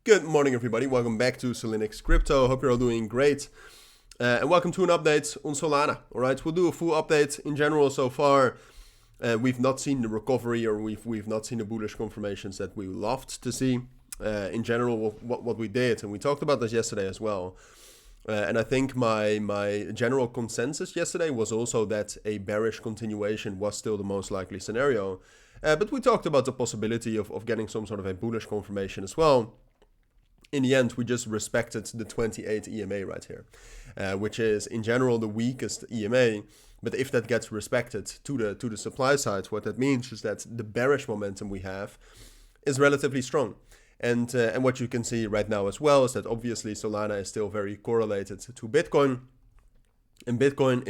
Good morning, everybody. Welcome back to Cilinix Crypto. Hope you're all doing great. And welcome to an update on Solana. All right, we'll do a full update in general. So far, we've not seen the recovery, or we've not seen the bullish confirmations that we loved to see. In general, what we did, and we talked about this yesterday as well. And I think my general consensus yesterday was also that a bearish continuation was still the most likely scenario. But we talked about the possibility of getting some sort of a bullish confirmation as well. In the end, we just respected the 28 EMA right here, which is in general the weakest EMA. But if that gets respected to the supply side, what that means is that the bearish momentum we have is relatively strong. And what you can see right now as well is that obviously Solana is still very correlated to Bitcoin. And Bitcoin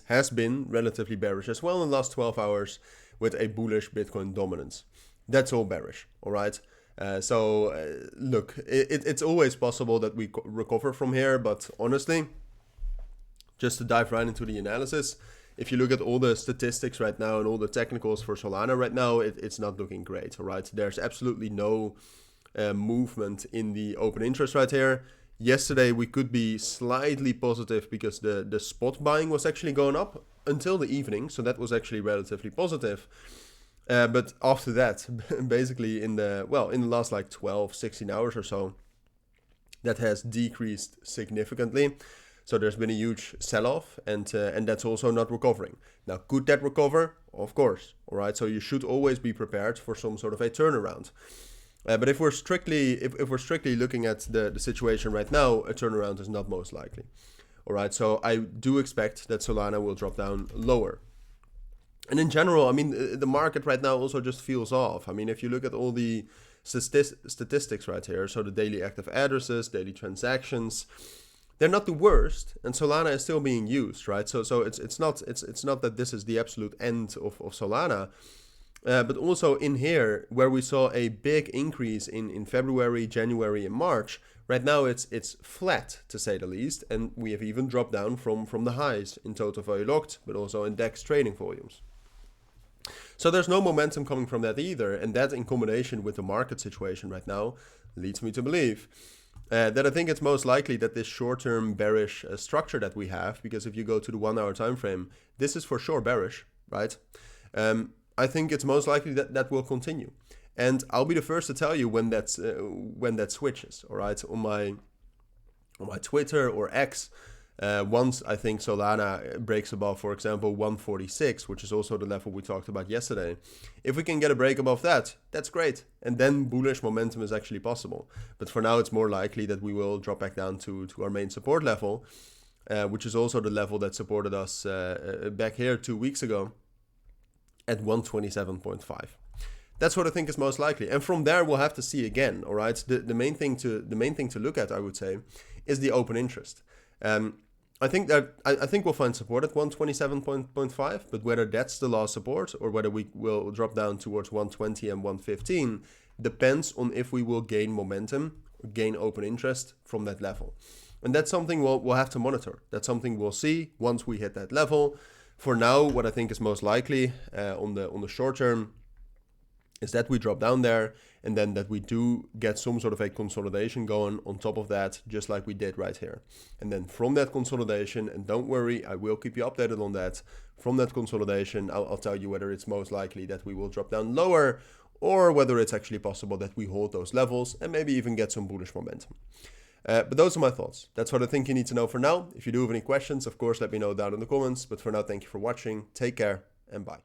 has been relatively bearish as well in the last 12 hours with a bullish Bitcoin dominance. That's all bearish, all right? Look, it's always possible that we recover from here, but honestly, just to dive right into the analysis, if you look at all the statistics right now and all the technicals for Solana right now, it's not looking great, all right? There's absolutely no movement in the open interest right here. Yesterday, we could be slightly positive because the spot buying was actually going up until the evening, so that was actually relatively positive. But after that, basically in the last like 12, 16 hours or so, that has decreased significantly. So there's been a huge sell-off, and that's also not recovering. Now, could that recover? Of course, all right? So you should always be prepared for some sort of a turnaround. But if we're strictly looking at the situation right now, a turnaround is not most likely. All right, so I do expect that Solana will drop down lower. And in general, I mean, the market right now also just feels off. I mean, if you look at all the statistics right here, so the daily active addresses, daily transactions, they're not the worst, and Solana is still being used, right? So it's not that this is the absolute end of Solana. But also in here, where we saw a big increase in February, January, and March, right now it's flat, to say the least, and we have even dropped down from the highs in total value locked, but also in DEX trading volumes. So there's no momentum coming from that either, and that in combination with the market situation right now leads me to believe that I think it's most likely that this short-term bearish structure that we have, because if you go to the 1 hour time frame, this is for sure bearish, right? I think it's most likely that will continue, and I'll be the first to tell you when that switches. All right, on my Twitter or X, once I think Solana breaks above, for example, 146, which is also the level we talked about yesterday. If we can get a break above that, that's great, and then bullish momentum is actually possible. But for now, it's more likely that we will drop back down to our main support level, which is also the level that supported us back here 2 weeks ago at 127.5. That's what I think is most likely, and from there we'll have to see again. All right, the main thing to look at, I would say, is the open interest. I think we'll find support at 127.5, but whether that's the last support or whether we will drop down towards 120 and 115 depends on if we will gain momentum, gain open interest from that level, and that's something we'll have to monitor. That's something we'll see once we hit that level. For now, what I think is most likely on the short term is that we drop down there, and then that we do get some sort of a consolidation going on top of that, just like we did right here. And then from that consolidation, and don't worry, I will keep you updated on that, from that consolidation, I'll tell you whether it's most likely that we will drop down lower, or whether it's actually possible that we hold those levels and maybe even get some bullish momentum. But those are my thoughts. That's what I think you need to know for now. If you do have any questions, of course, let me know down in the comments. But for now, thank you for watching. Take care and bye.